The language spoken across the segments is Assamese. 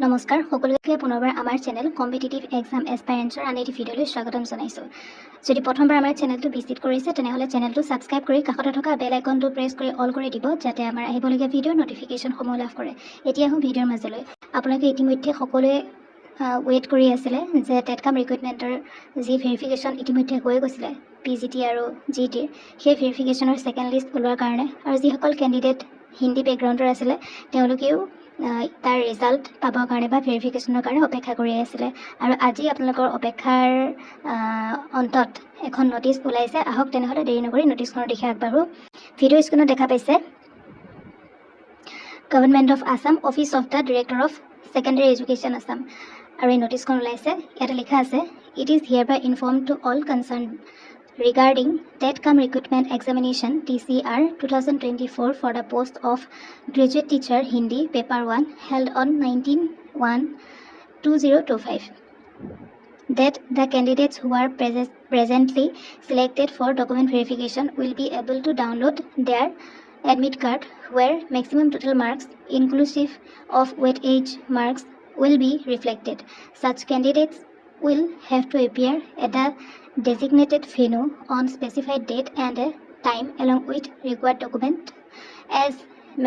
নমস্কাৰ সকলোকে পুনৰবাৰ আমাৰ চেনেল কম্পিটিটিভ এক্সাম এস্পাইৰেন্টছৰ আন এটি ভিডিঅ'লৈ স্বাগতম জনাইছোঁ। যদি প্ৰথমবাৰ আমাৰ চেনেলটো ভিজিট কৰিছে তেনেহ'লে চেনেলটো ছাবস্ক্ৰাইব কৰি কাষতে থকা বেল আইকনটো প্ৰেছ কৰি অল কৰি দিব যাতে আমাৰ আহিবলগীয়া ভিডিঅ'ৰ নটিফিকেশ্যনসমূহ লাভ কৰে। এতিয়া আহোঁ ভিডিঅ'ৰ মাজলৈ। আপোনালোকে ইতিমধ্যে সকলোৱে ৱেইট কৰি আছিলে যে টেটকাম ৰিক্ৰুইটমেণ্টৰ যি ভেৰিফিকেশ্যন ইতিমধ্যে হৈ গৈছিলে PGT আৰু GTৰ সেই ভেৰিফিকেশ্যনৰ ছেকেণ্ড লিষ্ট ওলোৱাৰ কাৰণে আৰু যিসকল কেণ্ডিডেট হিন্দী বেকগ্ৰাউণ্ডৰ আছিলে তেওঁলোকেও তাৰ ৰিজাল্ট পাবৰ কাৰণে বা ভেৰিফিকেশ্যনৰ কাৰণে অপেক্ষা কৰি আছিলে আৰু আজি আপোনালোকৰ অপেক্ষাৰ অন্তত এখন নটিচ ওলাইছে। আহক তেনেহ'লে দেৰি নকৰি নটিচখনৰ দিশে আগবাঢ়োঁ। ভিডিঅ' স্ক্ৰীনত দেখা পাইছে government of Assam office of the director of secondary education Assam আৰু এই নটিচখন ওলাইছে। ইয়াতে লিখা আছে it is hereby inform to all concern regarding TETCAM recruitment examination TCR 2024 for the post of graduate teacher Hindi paper 1 held on 19/1/2025 that the candidates who are presently selected for document verification will be able to download their admit card where maximum total marks inclusive of weightage marks will be reflected. Such candidates will have to appear at the designated venue on specified date and time along with required document as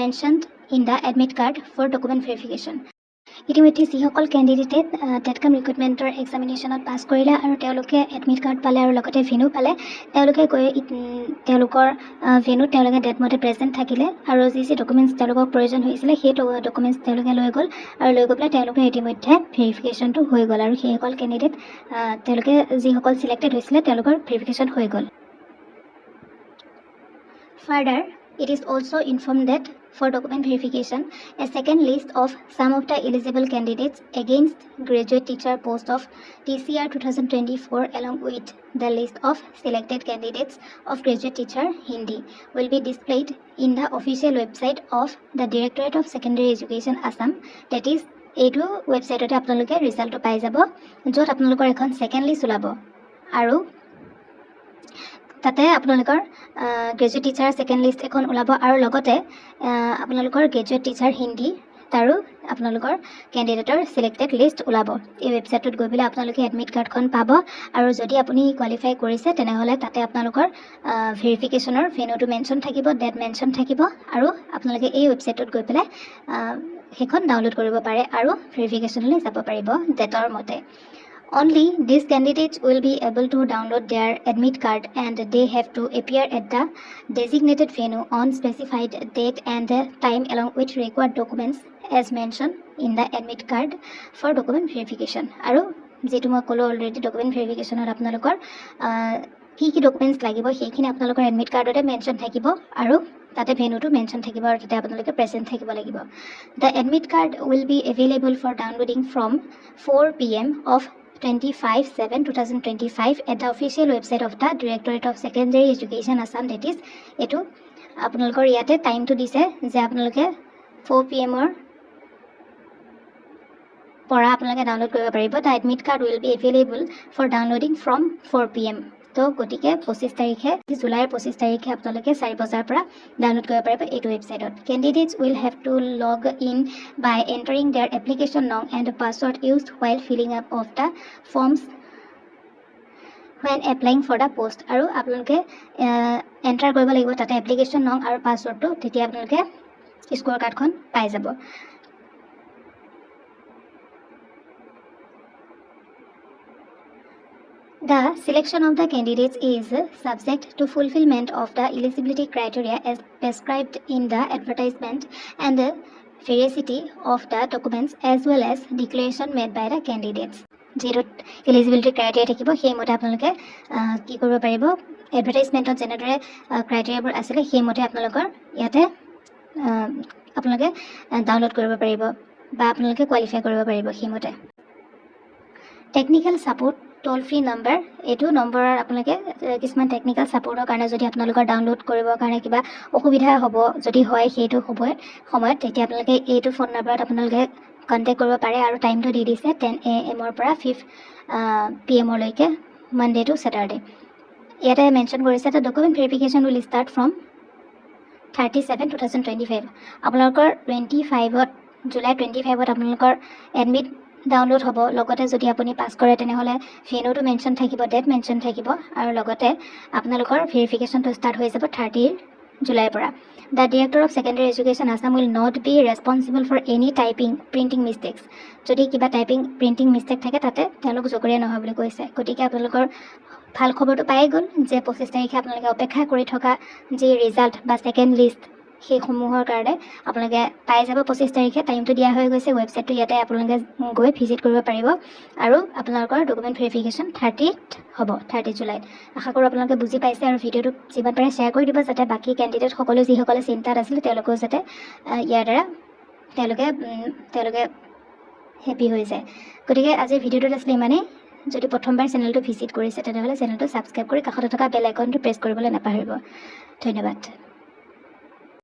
mentioned in the admit card for document verification. ইতিমধ্যে যিসকল কেণ্ডিডেটে টেটকাম ৰিক্ৰুইটমেণ্টৰ এক্সামিনেশ্যনত পাছ কৰিলে আৰু তেওঁলোকে এডমিট কাৰ্ড পালে আৰু লগতে ভেনু পালে তেওঁলোকে গৈ তেওঁলোকৰ ভেনুত তেওঁলোকে ডেটমতে প্ৰেজেণ্ট থাকিলে আৰু যি ডকুমেণ্টছ তেওঁলোকক প্ৰয়োজন হৈছিলে সেই ডকুমেণ্টছ তেওঁলোকে লৈ গ'ল আৰু লৈ গৈ পেলাই তেওঁলোকে ইতিমধ্যে ভেৰিফিকেশ্যনটো হৈ গ'ল আৰু সেইসকল কেণ্ডিডেট তেওঁলোকে যিসকল ছিলেক্টেড হৈছিলে তেওঁলোকৰ ভেৰিফিকেশ্যন হৈ গ'ল। Further, it is also informed that for document verification, a second list of some of the eligible candidates against graduate teacher post of TCR 2024 along with the list of selected candidates of graduate teacher Hindi will be displayed in the official website of the Directorate of Secondary Education Assam, that is এইটো ৱেবছাইটতে আপোনালোকে ৰিজাল্টটো পাই যাব য'ত আপোনালোকৰ এখন ছেকেণ্ড লিষ্ট ওলাব আৰু তাতে আপোনালোকৰ গ্ৰেজুৱেট টিচাৰ ছেকেণ্ড লিষ্ট এখন ওলাব আৰু লগতে আপোনালোকৰ গ্ৰেজুৱেট টিচাৰ হিন্দী তাৰো আপোনালোকৰ কেণ্ডিডেটৰ ছিলেক্টেড লিষ্ট ওলাব। এই ৱেবছাইটটোত গৈ পেলাই আপোনালোকে এডমিট কাৰ্ডখন পাব আৰু যদি আপুনি কোৱালিফাই কৰিছে তেনেহ'লে তাতে আপোনালোকৰ ভেৰিফিকেশ্যনৰ ভেনুটো মেনশ্যন থাকিব, ডেট মেনশ্যন থাকিব আৰু আপোনালোকে এই ৱেবছাইটটোত গৈ পেলাই সেইখন ডাউনলোড কৰিব পাৰে আৰু ভেৰিফিকেশ্যনলৈ যাব পাৰিব ডেটৰ মতে। Only these candidates will be able to download their admit card and they have to appear at the designated venue on specified date and time along with required documents as mentioned in the admit card for document verification. আৰু যেটো মই ক'লো অলৰেডি ডকুমেণ্ট ভেৰিফিকেশ্যনত আপোনালোকৰ কি ডকুমেণ্টছ লাগিব সেইখিনি আপোনালোকৰ এডমিট কাৰ্ডতে মেনশ্যন থাকিব আৰু তাতে ভেনুটো মেনশ্যন থাকিব আৰু তাতে আপোনালোকে প্ৰেজেণ্ট থাকিব লাগিব। The admit card will be available for downloading from 4 PM of 25/7/2025 at the official website of the Directorate of Secondary Education Assam, that is এইটো আপোনালোকৰ ইয়াতে টাইমটো দিছে যে আপোনালোকে 4 PM পৰা আপোনালোকে ডাউনলোড কৰিব পাৰিব। The admit card will be available for downloading from 4 PM তো গতিকে 25 তাৰিখে জুলাইৰ 25 তাৰিখে আপোনালোকে 4 বজাৰ পৰা ডাউনলোড কৰিব পাৰিব এইটো ৱেবছাইটত। Candidates will have to log in by entering their application name and password used while filling up of the forms when applying for the post আৰু আপোনালোকে এণ্টাৰ কৰিব লাগিব তাতে এপ্লিকেশ্যন নং আৰু পাছৱৰ্ডটো, তেতিয়া আপোনালোকে স্ক'ৰ কাৰ্ডখন পাই যাব। The selection of the candidates is subject to fulfillment of the eligibility criteria as prescribed in the advertisement and the veracity of the documents as well as declaration made by the candidates. Zero eligibility criteria থাকিব সেইমতে আপোনালোকে কি কৰিব পাৰিব এডভাৰটাইজমেণ্টত যেনেদৰে ক্ৰাইটেৰিয়াবোৰ আছিলে সেইমতে আপোনালোকৰ ইয়াতে আপোনালোকে ডাউনলোড কৰিব পাৰিব বা আপোনালোকে কোৱালিফাই কৰিব পাৰিব সেইমতে। টেকনিকেল ছাপোৰ্ট টোল ফ্ৰী নম্বৰ, এইটো নম্বৰৰ আপোনালোকে কিছুমান টেকনিকেল ছাপোৰ্টৰ কাৰণে যদি আপোনালোকৰ ডাউনলোড কৰিবৰ কাৰণে কিবা অসুবিধা হ'ব যদি হয় সেইটো সময়ত তেতিয়া আপোনালোকে এইটো ফোন নম্বৰত আপোনালোকে কণ্টেক্ট কৰিব পাৰে আৰু টাইমটো দি দিছে 10 AM পৰা 5 PM লৈকে মানডে টু ছেটাৰডে। ইয়াতে মেনশ্যন কৰিছে যে document verification will start from 37/2025 আপোনালোকৰ 25ত জুলাই 25ত আপোনালোকৰ এডমিট ডাউনলোড হ'ব লগতে যদি আপুনি পাছ কৰে তেনেহ'লে ফেনোটো মেনশ্যন থাকিব ডেট মেনশ্যন থাকিব আৰু লগতে আপোনালোকৰ ভেৰিফিকেশ্যনটো ষ্টাৰ্ট হৈ যাব 30 জুলাইৰ পৰা the director of secondary education Assam will not be responsible for any printing mistakes যদি কিবা প্ৰিণ্টিং মিষ্টেক থাকে তাতে তেওঁলোক জগৰীয়া নহয় বুলি কৈছে গতিকে আপোনালোকৰ ভাল খবৰটো পাই গ'ল যে 25 তাৰিখে আপোনালোকে অপেক্ষা কৰি থকা যি ৰিজাল্ট বা ছেকেণ্ড লিষ্ট সেইসমূহৰ কাৰণে আপোনালোকে পাই যাব 25 তাৰিখে টাইমটো দিয়া হৈ গৈছে ৱেবছাইটটো ইয়াতে আপোনালোকে গৈ ভিজিট কৰিব পাৰিব আৰু আপোনালোকৰ ডকুমেণ্ট ভেৰিফিকেশ্যন 30ত হ'ব 30 জুলাইত আশা কৰোঁ আপোনালোকে বুজি পাইছে আৰু ভিডিঅ'টো যিমান পাৰে শ্বেয়াৰ কৰি দিব যাতে বাকী কেণ্ডিডেটসকলেও যিসকলে চিন্তাত আছিলে তেওঁলোকেও যাতে ইয়াৰ দ্বাৰা তেওঁলোকে হেপী হৈ যায় গতিকে আজিৰ ভিডিঅ'টোত আছিলে ইমানেই যদি প্ৰথমবাৰ চেনেলটো ভিজিট কৰিছে তেনেহ'লে চেনেলটো ছাবস্ক্ৰাইব কৰি কাষতে থকা বেল আইকনটো প্ৰেছ কৰিবলৈ নাপাহৰিব ধন্যবাদ